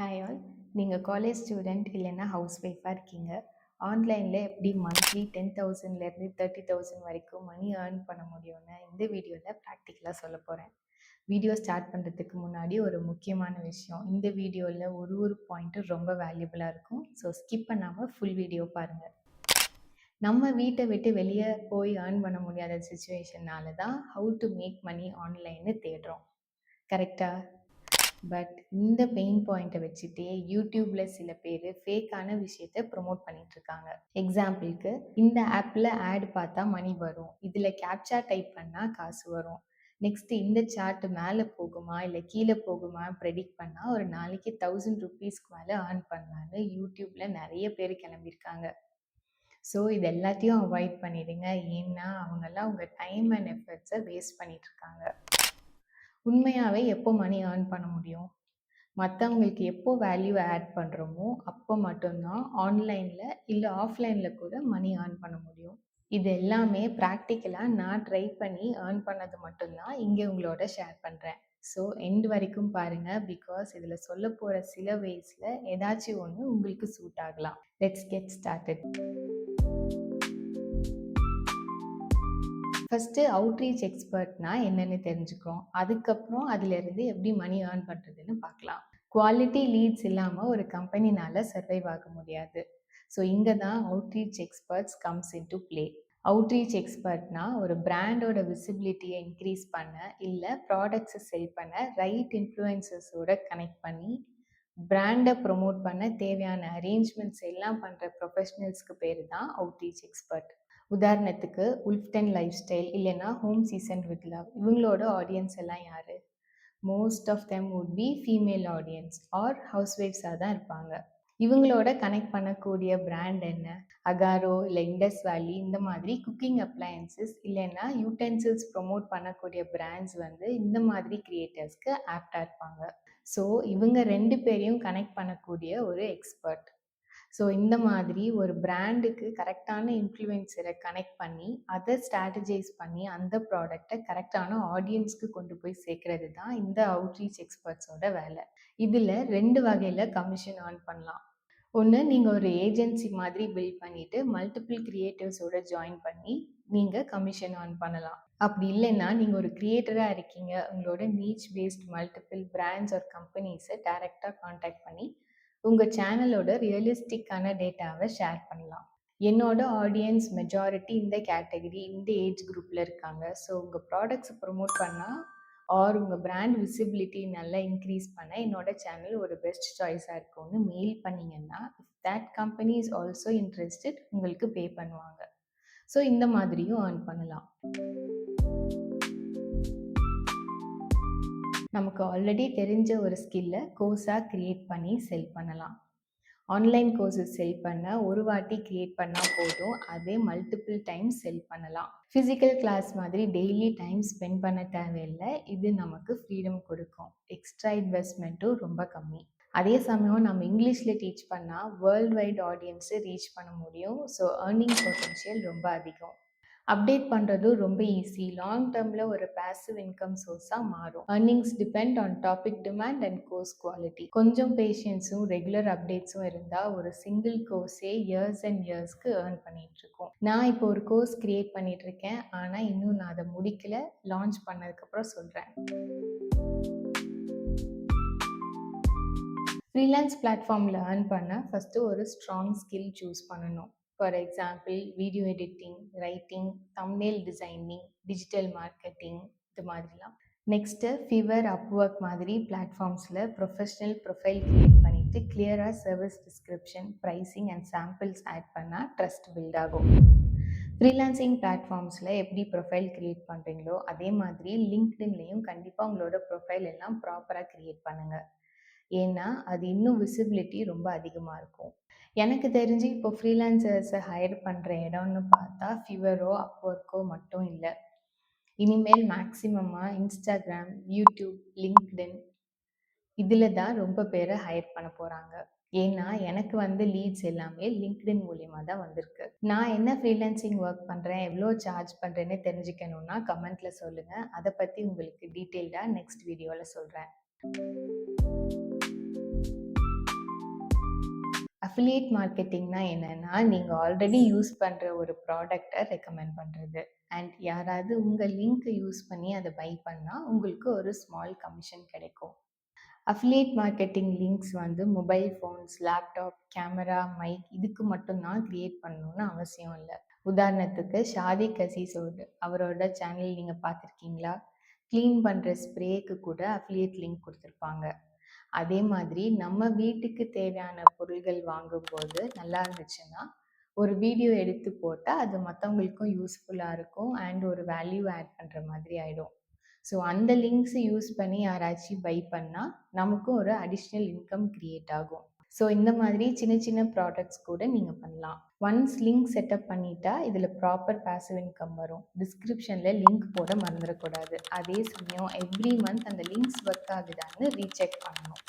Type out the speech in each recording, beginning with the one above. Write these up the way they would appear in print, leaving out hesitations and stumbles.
Hi all. நீங்கள் college student இல்லைன்னா house ஒய்ஃபாக இருக்கீங்க. ஆன்லைனில் எப்படி மந்த்லி 10,000லேருந்து 30,000 வரைக்கும் மணி ஏர்ன் பண்ண முடியும்னு இந்த வீடியோவில் ப்ராக்டிக்கலாக சொல்ல போகிறேன். வீடியோ ஸ்டார்ட் பண்ணுறதுக்கு முன்னாடி ஒரு முக்கியமான விஷயம், இந்த வீடியோவில் ஒரு பாயிண்ட்டும் ரொம்ப வேல்யூபிளாக இருக்கும். ஸோ ஸ்கிப் பண்ணாமல் ஃபுல் வீடியோ பாருங்கள். நம்ம வீட்டை விட்டு வெளியே போய் ஏர்ன் பண்ண முடியாத சுச்சுவேஷன்னால தான் ஹவு டு மேக் மணி ஆன்லைன்னு தேடுறோம். கரெக்டாக? பட் இந்த பெயின் பாயிண்ட்டை வச்சுட்டே யூடியூப்ல சில பேர் ஃபேக்கான விஷயத்த ப்ரொமோட் பண்ணிட்டு இருக்காங்க. எக்ஸாம்பிளுக்கு, இந்த ஆப்பில் ஆட் பார்த்தா மணி வரும், இதில் கேப்சா டைப் பண்ணால் காசு வரும், நெக்ஸ்ட் இந்த சார்ட் மேலே போகுமா இல்லை கீழே போகுமா ப்ரெடிக்ட் பண்ணால் ஒரு நாளைக்கு 1000 ருபீஸ்க்கு மேலே ஏர்ன் பண்ணலான்னு யூடியூப்ல நிறைய பேர் கிளம்பியிருக்காங்க. ஸோ இது எல்லாத்தையும் அவாய்ட் பண்ணிடுங்க. ஏன்னா அவங்கெல்லாம் உங்கள் டைம் அண்ட் எஃபர்ட்ஸை வேஸ்ட் பண்ணிட்டு இருக்காங்க. உண்மையாகவே எப்போ மணி ஏர்ன் பண்ண முடியும்? மற்றவங்களுக்கு எப்போ வேல்யூ ஆட் பண்ணுறோமோ அப்போ மட்டும்தான் ஆன்லைனில் இல்லை ஆஃப்லைனில் கூட மணி ஏர்ன் பண்ண முடியும். இது எல்லாமே ப்ராக்டிக்கலாக நான் ட்ரை பண்ணி ஏர்ன் பண்ணது மட்டும்தான் இங்கே உங்களோட ஷேர் பண்ணுறேன். ஸோ எண்ட் வரைக்கும் பாருங்கள், பிகாஸ் இதில் சொல்ல போகிற சில வேஸில் ஏதாச்சும் ஒன்று உங்களுக்கு சூட் ஆகலாம். Let's get started. First outreach எக்ஸ்பர்ட்னா என்னென்னு தெரிஞ்சுக்கிறோம். அதுக்கப்புறம் அதிலிருந்து எப்படி மணி ஏர்ன் பண்ணுறதுன்னு பார்க்கலாம். குவாலிட்டி லீட்ஸ் இல்லாமல் ஒரு கம்பெனினால் சர்வைவ் ஆக முடியாது. ஸோ இங்கே தான் outreach experts comes in to play. Outreach எக்ஸ்பர்ட்னா ஒரு பிராண்டோட விசிபிலிட்டியை இன்க்ரீஸ் பண்ண இல்லை ப்ராடக்ட்ஸை செல் பண்ண ரைட் இன்ஃப்ளூயன்சஸோட கனெக்ட் பண்ணி பிராண்டை ப்ரொமோட் பண்ண தேவையான அரேஞ்ச்மெண்ட்ஸ் எல்லாம் பண்ணுற ப்ரொஃபஷனல்ஸ்க்கு பேர் தான் அவுட்ரீச் எக்ஸ்பர்ட். உதாரணத்துக்கு உல்ஃப்டன் லைஃப் ஸ்டைல் இல்லைன்னா ஹோம் சீசன் வித் லவ், இவங்களோட ஆடியன்ஸ் எல்லாம் யார்? Most of them would be female audience or house ஒய்ஃப்ஸாக தான் இருப்பாங்க. இவங்களோட கனெக்ட் பண்ணக்கூடிய பிராண்ட் என்ன? அகாரோ இல்லை இண்டஸ் வேலி, இந்த மாதிரி குக்கிங் அப்ளையன்சஸ் இல்லைன்னா யூட்டென்சில்ஸ் ப்ரொமோட் பண்ணக்கூடிய பிராண்ட்ஸ் இந்த மாதிரி கிரியேட்டர்ஸ்க்கு ஆப்டாக இருப்பாங்க. ஸோ இவங்க ரெண்டு பேரையும் கனெக்ட் பண்ணக்கூடிய ஒரு எக்ஸ்பர்ட். ஸோ இந்த மாதிரி ஒரு பிராண்டுக்கு கரெக்டான இன்ஃப்ளூயன்சரை கனெக்ட் பண்ணி அதை ஸ்ட்ராட்டஜைஸ் பண்ணி அந்த ப்ராடக்டை கரெக்டான ஆடியன்ஸ்க்கு கொண்டு போய் சேர்க்கறது தான் இந்த அவுட்ரீச் எக்ஸ்பர்ட்ஸோட வேலை. இதில் ரெண்டு வகையில் கமிஷன் ஏர்ன் பண்ணலாம். ஒன்று, நீங்கள் ஒரு ஏஜென்சி மாதிரி பில்ட் பண்ணிவிட்டு மல்டிபிள் கிரியேட்டிவ்ஸோட ஜாயின் பண்ணி நீங்கள் கமிஷன் ஏர்ன் பண்ணலாம். அப்படி இல்லைன்னா நீங்கள் ஒரு கிரியேட்டராக இருக்கீங்க, உங்களோட நீச் பேஸ்ட் மல்டிபிள் பிராண்ட்ஸ் ஒரு கம்பெனிஸை டைரெக்டாக காண்டாக்ட் பண்ணி உங்கள் சேனலோட ரியலிஸ்டிக்கான டேட்டாவை ஷேர் பண்ணலாம். என்னோட ஆடியன்ஸ் மெஜாரிட்டி இந்த கேட்டகரி, இந்த ஏஜ் குரூப்பில் இருக்காங்க. ஸோ உங்கள் ப்ராடக்ட்ஸ் ப்ரொமோட் பண்ணால் ஆர் உங்கள் பிராண்ட் விசிபிலிட்டி நல்லா இன்க்ரீஸ் பண்ண என்னோட சேனல் ஒரு பெஸ்ட் சாய்ஸாக இருக்கும்னு மெயில் பண்ணிங்கன்னா, if that company is also interested, உங்களுக்கு பே பண்ணுவாங்க. ஸோ இந்த மாதிரியும் ஏர்ன் பண்ணலாம். நமக்கு ஆல்ரெடி தெரிஞ்ச ஒரு ஸ்கில்லை கோர்ஸாக க்ரியேட் பண்ணி செல் பண்ணலாம். ஆன்லைன் கோர்ஸஸ் செல் பண்ண ஒரு வாட்டி க்ரியேட் பண்ணால் போதும், அதே மல்டிபிள் டைம்ஸ் செல் பண்ணலாம். ஃபிசிக்கல் கிளாஸ் மாதிரி டெய்லி டைம் ஸ்பெண்ட் பண்ண தேவையில்லை. இது நமக்கு ஃப்ரீடம் கொடுக்கும். எக்ஸ்ட்ரா இன்வெஸ்ட்மெண்ட்டும் ரொம்ப கம்மி. அதே சமயம் நம்ம இங்கிலீஷில் டீச் பண்ணால் வேர்ல்டு வைட் ஆடியன்ஸை ரீச் பண்ண முடியும். ஸோ ஏர்னிங் பொட்டன்ஷியல் ரொம்ப அதிகம். அப்டேட் பண்ணுறதும் ரொம்ப ஈஸி. லாங் டேர்மில் ஒரு பேசிவ் இன்கம் சோர்ஸாக மாறும். Earnings depend on topic demand and course quality. கொஞ்சம் பேஷன்ஸும் ரெகுலர் அப்டேட்ஸும் இருந்தால் ஒரு சிங்கிள் கோர்ஸே இயர்ஸ் அண்ட் இயர்ஸ்க்கு ஏர்ன் பண்ணிட்டு இருக்கோம். நான் இப்போ ஒரு கோர்ஸ் கிரியேட் பண்ணிட்டு இருக்கேன், ஆனால் இன்னும் நான் அதை முடிக்கல. லான்ச் பண்ணதுக்கப்புறம் சொல்கிறேன். ஃப்ரீலான்ஸ் பிளாட்ஃபார்மில் ஏர்ன் பண்ண ஃபஸ்ட்டு ஒரு ஸ்ட்ராங் ஸ்கில் சூஸ் பண்ணணும். For example video editing, writing, thumbnail designing, digital marketing, இது மாதிரிலாம். நெக்ஸ்ட்டு ஃபீவர், அப்வொர்க் மாதிரி பிளாட்ஃபார்ம்ஸில் ப்ரொஃபஷ்னல் ப்ரொஃபைல் க்ரியேட் பண்ணிவிட்டு கிளியராக service description, pricing and samples add பண்ணால் ட்ரஸ்ட் பில்ட் ஆகும். ஃப்ரீலான்சிங் பிளாட்ஃபார்ம்ஸில் எப்படி ப்ரொஃபைல் க்ரியேட் பண்ணுறீங்களோ அதே மாதிரி லிங்க்டின்லேயும் கண்டிப்பாக உங்களோட ப்ரொஃபைல் எல்லாம் ப்ராப்பராக க்ரியேட் பண்ணுங்கள். ஏன்னா அது இன்னும் விசிபிலிட்டி ரொம்ப அதிகமாக இருக்கும். எனக்கு தெரிஞ்சு இப்போ ஃப்ரீலான்சர்ஸை ஹையர் பண்ணுற இடம்னு பார்த்தா ஃபீவரோ அப்வொர்க்கோ மட்டும் இல்லை. இனிமேல் மேக்ஸிமமாக இன்ஸ்டாகிராம், யூடியூப், லிங்க்டின் இதில் தான் ரொம்ப பேரை ஹையர் பண்ண போகிறாங்க. ஏன்னா எனக்கு லீட்ஸ் எல்லாமே லிங்க்டின் மூலியமாக தான் வந்திருக்கு. நான் என்ன ஃப்ரீலான்சிங் ஒர்க் பண்ணுறேன், எவ்வளோ சார்ஜ் பண்ணுறேன்னு தெரிஞ்சுக்கணுன்னா கமெண்ட்டில் சொல்லுங்கள். அதை பற்றி உங்களுக்கு டீட்டெயில்டாக நெக்ஸ்ட் வீடியோவில் சொல்கிறேன். அஃபிலியேட் மார்க்கெட்டிங்னா என்னன்னா, நீங்க ஆல்ரெடி யூஸ் பண்ற ஒரு ப்ராடக்ட்ட ரெக்கமெண்ட் பண்றது. அண்ட் யாராவது உங்க லிங்க் யூஸ் பண்ணி அத பை பண்ணா, உங்களுக்கு ஒரு ஸ்மால் கமிஷன் கிடைக்கும். அஃபிலியேட் மார்க்கெட்டிங் லிங்க்ஸ் வந்து mobile phones, laptop, camera, mic இதுக்கு மட்டும் தான் கிரியேட் பண்ணணும்னு அவசியம் இல்ல. உதாரணத்துக்கு ஷாதிக் கசீஸோட அவரோட சேனல் நீங்க பார்த்திருக்கீங்களா? கிளீன் பண்ற ஸ்ப்ரேக்கு கூட அஃபிலியேட் லிங்க் குடுத்திருப்பாங்க. அதே மாதிரி நம்ம வீட்டுக்கு தேவையான பொருள்கள் வாங்கும்போது நல்லா இருந்துச்சுன்னா, ஒரு வீடியோ எடுத்து போட்டா அது மத்தவங்களுக்கும் யூஸ்ஃபுல்லா இருக்கும் அண்ட் ஒரு வேல்யூ ஆட் பண்ற மாதிரி ஆயிடும். ஸோ அந்த லிங்க்ஸ் யூஸ் பண்ணி யாராச்சும் பை பண்ணா, நமக்கும் ஒரு அடிஷ்னல் இன்கம் கிரியேட் ஆகும். ஸோ இந்த மாதிரி சின்ன சின்ன ப்ராடக்ட்ஸ் கூட நீங்க பண்ணலாம். ஒன்ஸ் லிங்க் செட்டப் பண்ணிட்டா, இதுல ப்ராப்பர் பாசிவ் இன்கம் வரும். டிஸ்கிரிப்ஷன்ல லிங்க் போட மறந்துடக்கூடாது. அதே சமயம் எவ்ரி மந்த் அந்த லிங்க்ஸ் ஒர்க் ஆகுதான்னு ரீசெக் பண்ணணும்.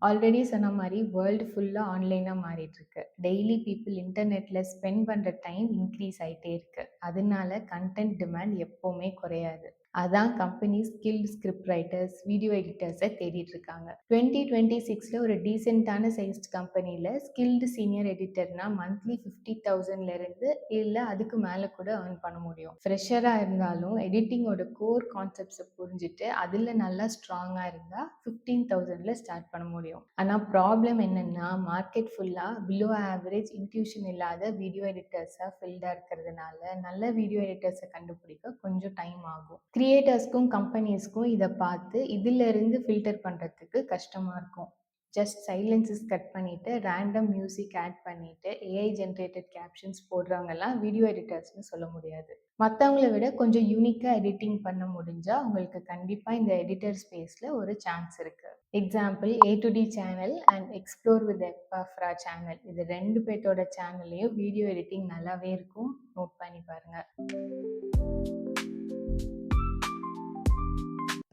ஆல்ரெடி சொன்ன மாதிரி வேர்ல்டு ஃபுல்லாக ஆன்லைனாக மாறிட்டு இருக்கு. டெய்லி பீப்புள் இன்டர்நெட்ல ஸ்பெண்ட் பண்ற டைம் இன்க்ரீஸ் ஆயிட்டே இருக்கு. அதனால கண்டென்ட் டிமாண்ட் எப்பவுமே குறையாது. அதான் company skilled script writers, video எடிட்டர்ஸை தேடிட்டு இருக்காங்க. 2026ல ஒரு டீசென்டான சைஸ்ட் கம்பெனியில் ஸ்கில்டு சீனியர் எடிட்டர்னா மந்த்லி 50,000ல இருந்து இல்லை அதுக்கு மேலே கூட ஏர்ன் பண்ண முடியும். ஃப்ரெஷராக இருந்தாலும் எடிட்டிங்கோட கோர் கான்செப்ட்ஸை புரிஞ்சுட்டு அதில் நல்லா ஸ்ட்ராங்காக இருந்தால் 15,000ல ஸ்டார்ட் பண்ண முடியும். ஆனால் ப்ராப்ளம் என்னன்னா, மார்க்கெட் ஃபுல்லாக பிலோ ஆவரேஜ் இன்ட்யூஷன் இல்லாத வீடியோ எடிட்டர்ஸாக ஃபில்டாக இருக்கிறதுனால நல்ல வீடியோ எடிட்டர்ஸை கண்டுபிடிக்க கொஞ்சம் டைம் ஆகும். கிரியேட்டர்ஸ்க்கும் கம்பெனிஸ்க்கும் இதை பார்த்து இதிலிருந்து ஃபில்டர் பண்ணுறதுக்கு கஷ்டமாக இருக்கும். ஜஸ்ட் சைலன்சஸ் கட் பண்ணிட்டு ரேண்டம் மியூசிக் ஆட் பண்ணிட்டு ஏஐ ஜென்ரேட்டட் கேப்ஷன்ஸ் போடுறவங்கலாம் வீடியோ எடிட்டர்ஸ்னு சொல்ல முடியாது. மற்றவங்கள விட கொஞ்சம் யூனிக்காக எடிட்டிங் பண்ண முடிஞ்சா உங்களுக்கு கண்டிப்பாக இந்த எடிட்டர் ஸ்பேஸில் ஒரு சான்ஸ் இருக்கு. Example A to D channel and explore with எப்பாஃப்ரா சேனல், இது 2 பேர்த்தோட சேனல்லையும் வீடியோ எடிட்டிங் நல்லாவே இருக்கும். நோட் பண்ணி பாருங்க.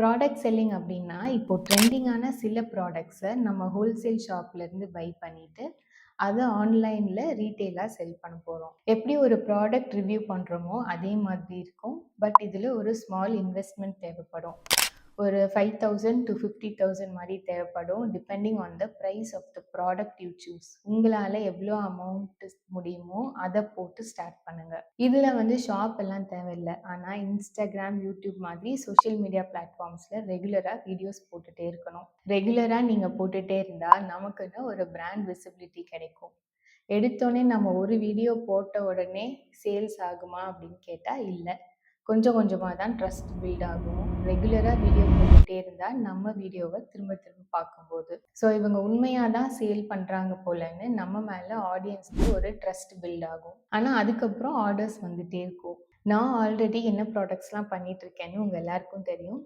ப்ராடக்ட் செல்லிங் அப்படின்னா இப்போ ட்ரெண்டிங்கான சில ப்ராடக்ட்ஸை நம்ம ஹோல்சேல் ஷாப்லேருந்து பை பண்ணிட்டு அதை ஆன்லைனில் ரீட்டெயிலாக செல் பண்ண போகிறோம். எப்படி ஒரு ப்ராடக்ட் ரிவ்யூ பண்ணுறோமோ அதே மாதிரி இருக்கும். பட் இதில் ஒரு ஸ்மால் இன்வெஸ்ட்மெண்ட் தேவைப்படும். ஒரு 5,000 to 50,000 மாதிரி தேவைப்படும். Depending on the price of the product you choose. உங்களால் எவ்வளோ அமௌண்ட் முடியுமோ அதை போட்டு ஸ்டார்ட் பண்ணுங்க. இதில் வந்து ஷாப் எல்லாம் தேவையில்லை. ஆனால் இன்ஸ்டாகிராம், யூடியூப் மாதிரி சோஷியல் மீடியா பிளாட்ஃபார்ம்ஸில் ரெகுலராக வீடியோஸ் போட்டுகிட்டே இருக்கணும். ரெகுலராக நீங்கள் போட்டுகிட்டே இருந்தால் நமக்குன்னு ஒரு பிராண்ட் விசிபிலிட்டி கிடைக்கும். எடுத்தோடனே நம்ம ஒரு வீடியோ போட்ட உடனே சேல்ஸ் ஆகுமா அப்படின்னு கேட்டால் இல்லை. கொஞ்சம் கொஞ்சமாக தான் ட்ரஸ்ட் பில்ட் ஆகும். ரெகுலராக வீடியோ போட்டுகிட்டே இருந்தால் நம்ம வீடியோவை திரும்ப திரும்ப பார்க்கும்போது ஸோ இவங்க உண்மையாக தான் சேல் பண்ணுறாங்க போலன்னு நம்ம மேலே ஆடியன்ஸ்க்கு ஒரு ட்ரஸ்ட் பில்ட் ஆகும். ஆனால் அதுக்கப்புறம் ஆர்டர்ஸ் வந்துகிட்டே இருக்கும். நான் ஆல்ரெடி என்ன ப்ராடக்ட்ஸ்லாம் பண்ணிட்டு இருக்கேன்னு உங்கள் எல்லாருக்கும் தெரியும்.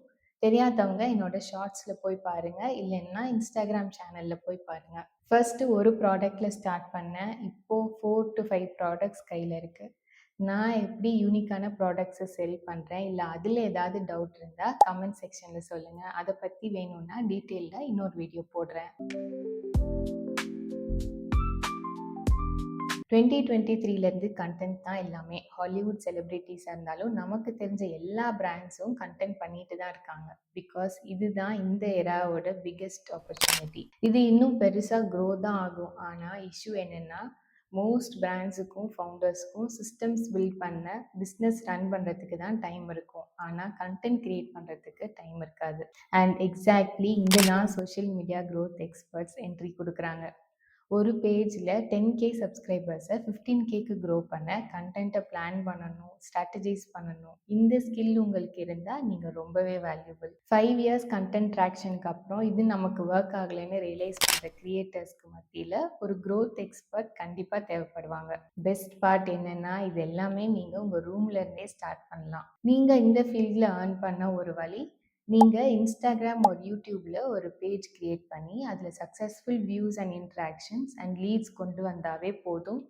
தெரியாதவங்க என்னோட ஷார்ட்ஸில் போய் பாருங்கள், இல்லைன்னா இன்ஸ்டாகிராம் சேனலில் போய் பாருங்கள். ஃபர்ஸ்ட்டு ஒரு ப்ராடக்டில் ஸ்டார்ட் பண்ணேன். இப்போது 4 to 5 ப்ராடக்ட்ஸ் கையில் இருக்குது. நான் எப்படி யூனிக்கான ப்ராடக்ட்ஸை செல் பண்ணுறேன், இல்லை அதில் ஏதாவது டவுட் இருந்தால் கமெண்ட் செக்ஷனில் சொல்லுங்கள். அதை பற்றி வேணும்னா டீட்டெயில்டாக இன்னொரு வீடியோ போடுறேன். 2023லேருந்து கண்டென்ட் தான் எல்லாமே. ஹாலிவுட் செலிப்ரிட்டிஸாக இருந்தாலும் நமக்கு தெரிஞ்ச எல்லா பிராண்ட்ஸும் கண்டென்ட் பண்ணிட்டு தான் இருக்காங்க. பிகாஸ் இதுதான் இந்த எராவோட பிக்கெஸ்ட் ஆப்பர்ச்சுனிட்டி. இது இன்னும் பெருசாக க்ரோ தான் ஆகும். ஆனால் இஷ்யூ என்னென்னா, மோஸ்ட் பிராண்ட்ஸுக்கும் ஃபவுண்டர்ஸ்க்கும் சிஸ்டம்ஸ் பில்ட் பண்ண, பிஸ்னஸ் ரன் பண்ணுறதுக்கு தான் டைம் இருக்கும். ஆனால் கண்டென்ட் கிரியேட் பண்ணுறதுக்கு டைம் இருக்காது. அண்ட் எக்ஸாக்ட்லி இங்கே தான் social media growth experts entry கொடுக்குறாங்க. ஒரு பேஜில் 10K சப்ஸ்கிரைபர்ஸை 15Kக்கு க்ரோ பண்ண கண்டென்ட்டை பிளான் பண்ணணும், ஸ்ட்ராட்டஜைஸ் பண்ணணும். இந்த ஸ்கில் உங்களுக்கு இருந்தால் நீங்கள் ரொம்பவே வேல்யூபிள். 5 இயர்ஸ் கண்டென்ட் ட்ராக்ஷனுக்கு அப்புறம் இது நமக்கு ஒர்க் ஆகலைன்னு ரியலைஸ் பண்ணுற கிரியேட்டர்ஸ்க்கு மத்தியில் ஒரு க்ரோத் எக்ஸ்பர்ட் கண்டிப்பாக தேவைப்படுவாங்க. பெஸ்ட் பார்ட் என்னென்னா, இது எல்லாமே நீங்கள் உங்கள் ரூம்லேருந்தே ஸ்டார்ட் பண்ணலாம். நீங்கள் இந்த ஃபீல்டில் ஏர்ன் பண்ண ஒரு வழி, நீங்கள் இன்ஸ்டாகிராம் ஒரு யூடியூப்பில் ஒரு பேஜ் கிரியேட் பண்ணி அதில் successful views and interactions and leads கொண்டு வந்தாவே போதும்.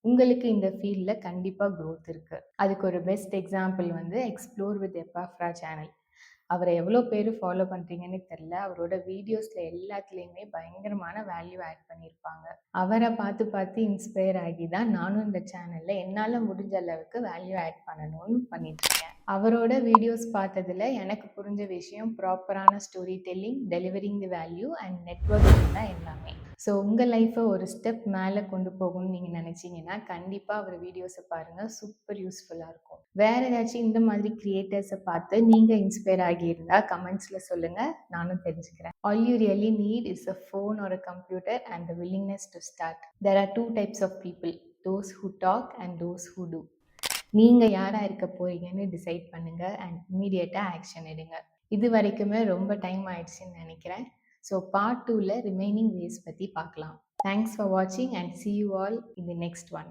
உங்களுக்கு இந்த ஃபீல்டில் கண்டிப்பாக க்ரோத் இருக்குது. அதுக்கு ஒரு பெஸ்ட் எக்ஸாம்பிள் வந்து எக்ஸ்ப்ளோர் வித் எப்பாஃப்ரா சேனல். அவரை எவ்வளோ பேர் ஃபாலோ பண்ணுறீங்கன்னு தெரில. அவரோட வீடியோஸில் எல்லாத்துலேயுமே பயங்கரமான வேல்யூ ஆட் பண்ணியிருப்பாங்க. அவரை பார்த்து பார்த்து இன்ஸ்பயர் ஆகி தான் நானும் இந்த சேனலில் என்னால் முடிஞ்ச அளவுக்கு வேல்யூ ஆட் பண்ணணும்னு பண்ணிட்டுருக்கேன். அவரோட வீடியோஸ் பார்த்ததுல எனக்கு புரிஞ்ச விஷயம் ப்ராப்பரான story telling, delivering the value and networking தான் எல்லாமே. ஸோ உங்கள் லைஃப்பை ஒரு ஸ்டெப் மேலே கொண்டு போகணும்னு நீங்கள் நினச்சிங்கன்னா கண்டிப்பாக அவர் வீடியோஸை பாருங்கள், சூப்பர் யூஸ்ஃபுல்லாக இருக்கும். வேறு ஏதாச்சும் இந்த மாதிரி கிரியேட்டர்ஸை பார்த்து நீங்கள் இன்ஸ்பயர் ஆகியிருந்தால் கமெண்ட்ஸில் சொல்லுங்கள், நானும் தெரிஞ்சுக்கிறேன். All you really need is a phone or a computer and the willingness to start. There are two types of people, those who talk and those who do. நீங்கள் யாராக இருக்க போறீங்கன்னு டிசைட் பண்ணுங்கள் அண்ட் இமீடியட்டாக ஆக்ஷன் எடுங்க. இது வரைக்குமே ரொம்ப டைம் ஆயிடுச்சுன்னு நினைக்கிறேன். ஸோ பார்ட் 2ல ரிமைனிங் வேஸ் பற்றி பார்க்கலாம். தேங்க்ஸ் ஃபார் வாட்சிங் and see you all in the next one.